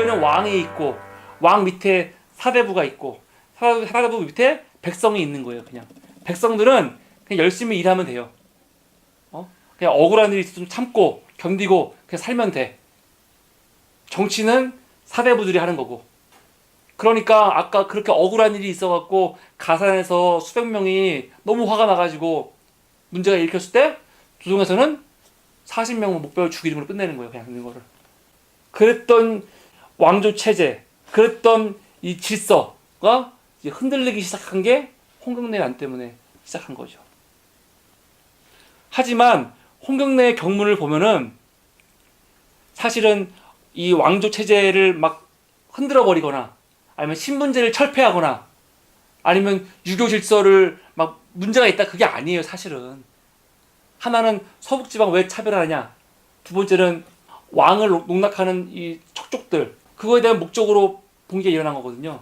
위에는 왕이 있고 왕 밑에 사대부가 있고 사대부 밑에 백성이 있는 거예요. 그냥 백성들은 그냥 열심히 일하면 돼요. 그냥 억울한 일이 있어서 좀 참고 견디고 그냥 살면 돼. 정치는 사대부들이 하는 거고. 그러니까 아까 그렇게 억울한 일이 있어갖고 가산에서 수백 명이 너무 화가 나가지고 문제가 일으켰을 때 조정에서는 40명 목표를 죽이는 걸로 끝내는 거예요. 그냥 있는 거를. 그랬던 왕조 체제, 그랬던 이 질서가 이제 흔들리기 시작한 게 홍경래 난 때문에 시작한 거죠. 하지만 홍경래의 경문을 보면은 사실은 이 왕조 체제를 막 흔들어 버리거나 아니면 신분제를 철폐하거나 아니면 유교 질서를 막 문제가 있다 그게 아니에요. 사실은 하나는 서북지방 왜 차별하느냐, 두 번째는 왕을 농락하는 이 척족들 그거에 대한 목적으로 본 게 일어난 거거든요.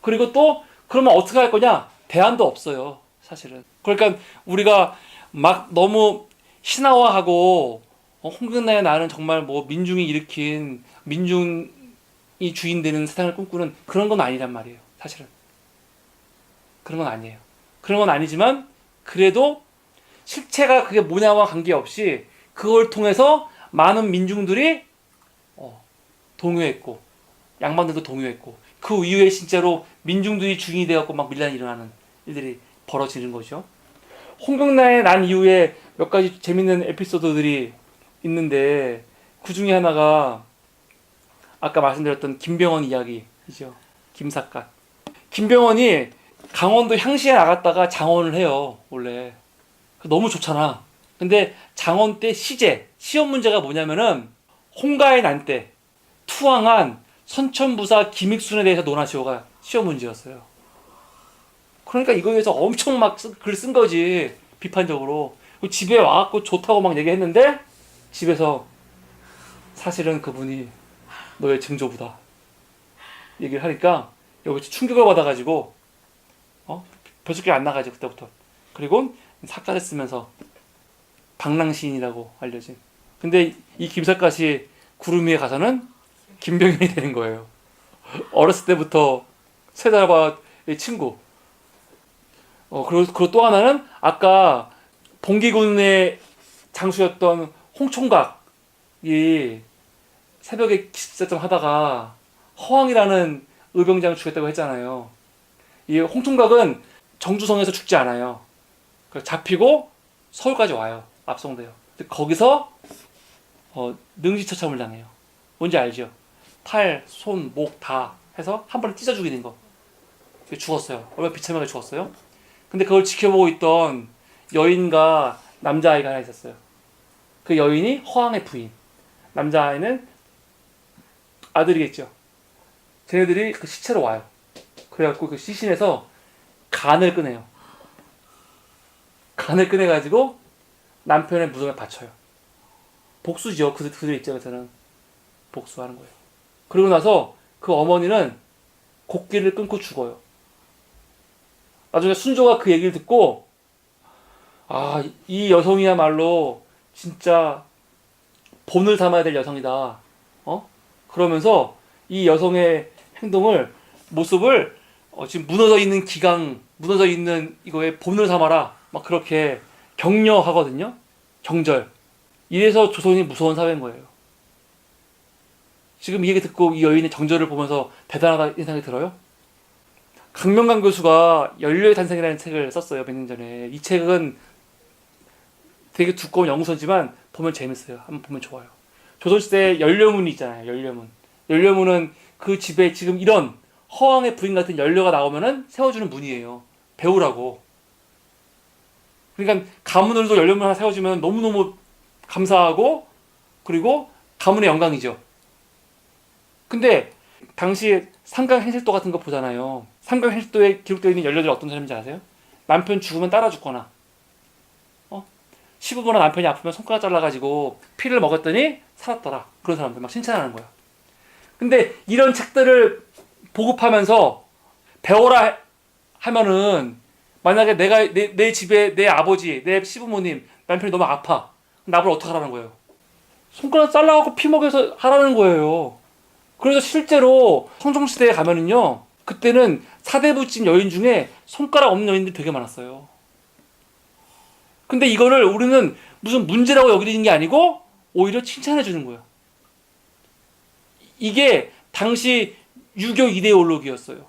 그리고 또 그러면 어떻게 할 거냐, 대안도 없어요. 사실은. 그러니까 우리가 막 너무 신화화하고 홍경래의 나는 정말 뭐 민중이 일으킨 민중이 주인 되는 세상을 꿈꾸는 그런 건 아니란 말이에요. 사실은 그런 건 아니에요. 그런 건 아니지만 그래도 실체가 그게 뭐냐와 관계없이 그걸 통해서 많은 민중들이 동요했고 양반들도 동요했고 그 이후에 진짜로 민중들이 주인이 되었고 막 밀란이 일어나는 일들이 벌어지는 거죠. 홍경래의 난 이후에 몇 가지 재밌는 에피소드들이 있는데 그 중에 하나가 아까 말씀드렸던 김병헌 이야기이죠. 김삿갓. 김병헌이 강원도 향시에 나갔다가 장원을 해요. 원래 너무 좋잖아. 근데 장원 때 시험 문제가 뭐냐면은 홍가의 난 때 투항한 선천부사 김익순에 대해서 논하시오가 시험 문제였어요. 그러니까 이거에 대해서 엄청 막 글 쓴 거지. 비판적으로. 집에 와갖고 좋다고 막 얘기했는데 집에서 사실은 그분이 너의 증조부다 얘기를 하니까 여기서 충격을 받아가지고 벼슬길 안 나가지 그때부터. 그리고 사가를 쓰면서 방랑시인이라고 알려진. 근데 이 김삿갓이 구름 위에 가서는 김병현이 되는 거예요. 어렸을 때부터 세달바의 친구. 그리고 또 하나는 아까 봉기군의 장수였던 홍총각이 새벽에 기습작전 하다가 허황이라는 의병장 죽였다고 했잖아요. 이 홍총각은 정주성에서 죽지 않아요. 잡히고 서울까지 와요. 압송돼요. 거기서 능지처참을 당해요. 뭔지 알죠? 팔, 손, 목 다 해서 한 번에 찢어 죽이는 거. 죽었어요. 얼마나 비참하게 죽었어요. 근데 그걸 지켜보고 있던 여인과 남자아이가 하나 있었어요. 그 여인이 허황의 부인, 남자아이는 아들이겠죠. 쟤네들이 그 시체로 와요. 그래갖고 그 시신에서 간을 꺼내요. 간을 꺼내가지고 남편의 무덤에 바쳐요. 복수죠. 그들 입장에서는 복수하는 거예요. 그러고 나서 그 어머니는 곡기를 끊고 죽어요. 나중에 순조가 그 얘기를 듣고 이 여성이야말로 진짜 본을 삼아야 될 여성이다. 그러면서 이 여성의 모습을 지금 무너져 있는 기강, 무너져 있는 이거에 본을 삼아라. 막 그렇게 격려하거든요. 정절. 이래서 조선이 무서운 사회인 거예요. 지금 이 얘기 듣고 이 여인의 정절을 보면서 대단하다 이런 생각이 들어요? 강명강 교수가 연료의 탄생이라는 책을 썼어요. 몇 년 전에. 이 책은 되게 두꺼운 연구서지만 보면 재밌어요. 한번 보면 좋아요. 조선시대에 연료문이 있잖아요. 연료문. 연료문은 그 집에 지금 이런 허황의 부인 같은 연료가 나오면은 세워주는 문이에요. 배우라고. 그러니까 가문으로도 연료문 하나 세워주면 너무너무 감사하고 그리고 가문의 영광이죠. 근데 당시에 삼강행실도 같은 거 보잖아요. 삼강행실도에 기록되어 있는 연료들이 어떤 사람인지 아세요? 남편 죽으면 따라 죽거나 시부모나 남편이 아프면 손가락 잘라가지고 피를 먹었더니 살았더라. 그런 사람들 막 칭찬하는 거야. 근데 이런 책들을 보급하면서 배워라 하면은 만약에 내 집에 내 아버지, 내 시부모님, 남편이 너무 아파. 나보고 어떻게 하라는 거예요? 손가락 잘라갖고 피 먹여서 하라는 거예요. 그래서 실제로 성종시대에 가면은요, 그때는 사대부집 여인 중에 손가락 없는 여인들이 되게 많았어요. 근데 이거를 우리는 무슨 문제라고 여기는 게 아니고 오히려 칭찬해 주는 거예요. 이게 당시 유교 이데올로기였어요.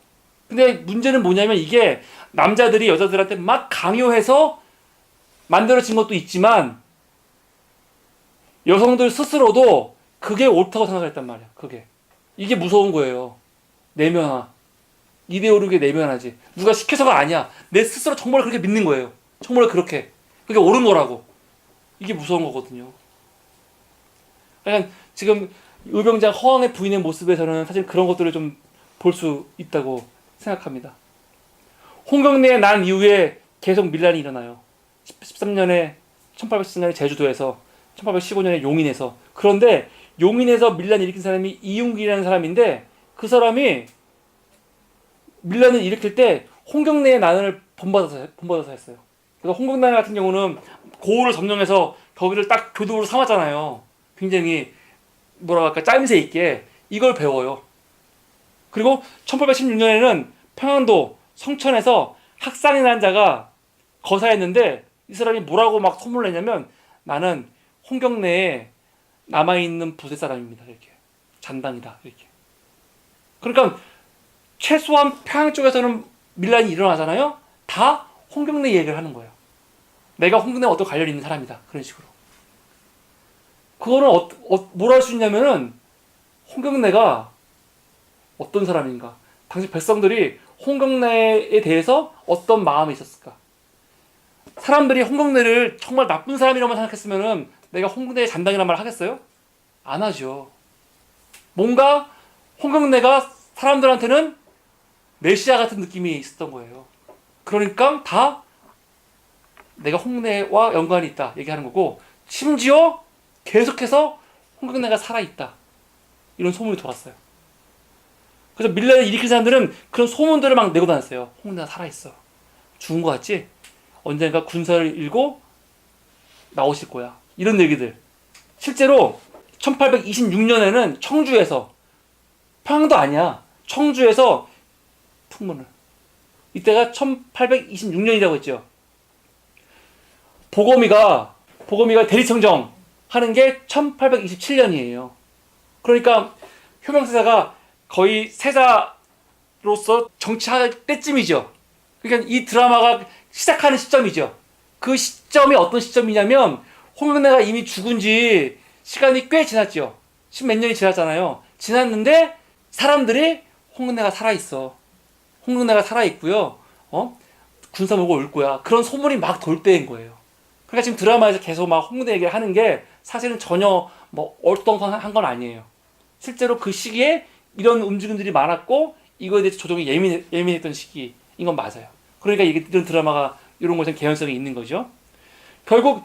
근데 문제는 뭐냐면 이게 남자들이 여자들한테 막 강요해서 만들어진 것도 있지만 여성들 스스로도 그게 옳다고 생각했단 말이야. 이게 무서운 거예요. 내면화. 이데올로기의 내면화지. 누가 시켜서가 아니야. 내 스스로 정말 그렇게 믿는 거예요. 정말 그렇게. 그게 옳은 거라고. 이게 무서운 거거든요. 그러니까 지금 의병장 허황의 부인의 모습에서는 사실 그런 것들을 좀 볼 수 있다고 생각합니다. 홍경래의 난 이후에 계속 밀란이 일어나요. 13년에 1813년에 제주도에서 1815년에 용인에서. 그런데 용인에서 밀란을 일으킨 사람이 이윤길이라는 사람인데 그 사람이 밀란을 일으킬 때 홍경래의 난을 본받아서 했어요. 그래서 홍경래 같은 경우는 고을을 점령해서 거기를 딱 교도로 삼았잖아요. 굉장히 뭐라 할까 짜임새 있게 이걸 배워요. 그리고 1816년에는 평안도 성천에서 학살이 난 자가 거사했는데 이 사람이 뭐라고 막 소문을 내냐면 나는 홍경래에 남아있는 부대 사람입니다. 이렇게 잔당이다. 이렇게. 그러니까 최소한 평양 쪽에서는 밀란이 일어나잖아요. 다 홍경래 얘기를 하는 거예요. 내가 홍경래와 어떤 관련이 있는 사람이다. 그런 식으로. 그거는 뭘 할 수 있냐면은 홍경래가 어떤 사람인가. 당시 백성들이 홍경래에 대해서 어떤 마음이 있었을까. 사람들이 홍경래를 정말 나쁜 사람이라고 생각했으면은 내가 홍경래의 잔당이란 말을 하겠어요? 안 하죠. 뭔가 홍경래가 사람들한테는 메시아 같은 느낌이 있었던 거예요. 그러니까 다 내가 홍경래와 연관이 있다 얘기하는 거고, 심지어 계속해서 홍경래가 살아있다 이런 소문이 돌았어요. 그래서 밀란을 일으킨 사람들은 그런 소문들을 막 내고 다녔어요. 홍경래가 살아있어. 죽은 거 같지? 언젠가 군사를 일고 나오실 거야. 이런 얘기들. 실제로 1826년에는 청주에서, 평양도 아니야, 청주에서 풍문을. 이때가 1826년이라고 했죠. 보검이가 대리청정 하는 게 1827년이에요. 그러니까 효명세자가 거의 세자로서 정치할 때쯤이죠. 그러니까 이 드라마가 시작하는 시점이죠. 그 시점이 어떤 시점이냐면 홍경래가 이미 죽은 지 시간이 꽤 지났죠. 십몇 년이 지났잖아요. 지났는데 사람들이 홍경래가 살아있어. 홍경래가 살아있고요. 군사 보고 올 거야. 그런 소문이 막 돌 때인 거예요. 그러니까 지금 드라마에서 계속 막 홍경래 얘기를 하는 게 사실은 전혀 뭐 얼떨떨한 건 아니에요. 실제로 그 시기에 이런 움직임들이 많았고 이거에 대해서 조정이 예민했던 시기인 건 맞아요. 그러니까 이런 드라마가 이런 것에 개연성이 있는 거죠. 결국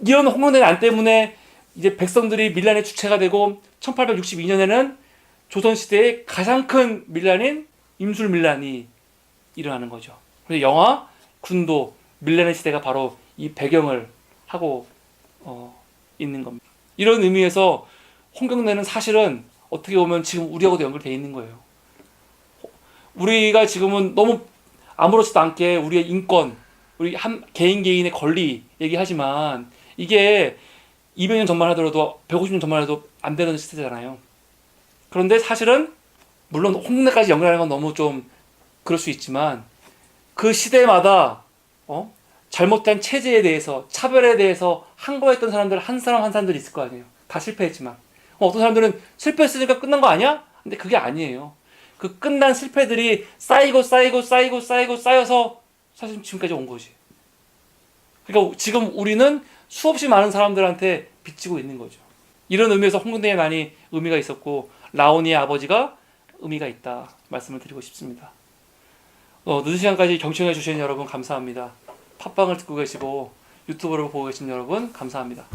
이런 홍경래의 안 때문에 이제 백성들이 밀란의 주체가 되고 1862년에는 조선시대의 가장 큰 밀란인 임술밀란이 일어나는 거죠. 그래서 영화, 군도, 밀란의 시대가 바로 이 배경을 하고 있는 겁니다. 이런 의미에서 홍경래는 사실은 어떻게 보면 지금 우리하고도 연결되어 있는 거예요. 우리가 지금은 너무 아무렇지도 않게 우리의 인권, 우리 한 개인의 권리 얘기하지만 이게 200년 전만 하더라도 150년 전만 해도 안 되는 시대잖아요. 그런데 사실은 물론 홍경래까지 연결하는 건 너무 좀 그럴 수 있지만 그 시대마다 잘못된 체제에 대해서, 차별에 대해서 항거했던 사람들 한 사람 한 사람들이 있을 거 아니에요. 다 실패했지만 어떤 사람들은 실패했으니까 끝난 거 아니야? 근데 그게 아니에요. 그 끝난 실패들이 쌓여서 사실 지금까지 온 거지. 그러니까 지금 우리는 수없이 많은 사람들한테 빚지고 있는 거죠. 이런 의미에서 홍경래에 많이 의미가 있었고 라온이의 아버지가 의미가 있다 말씀을 드리고 싶습니다. 늦은 시간까지 경청해 주신 여러분 감사합니다. 팟빵을 듣고 계시고 유튜브를 보고 계신 여러분 감사합니다.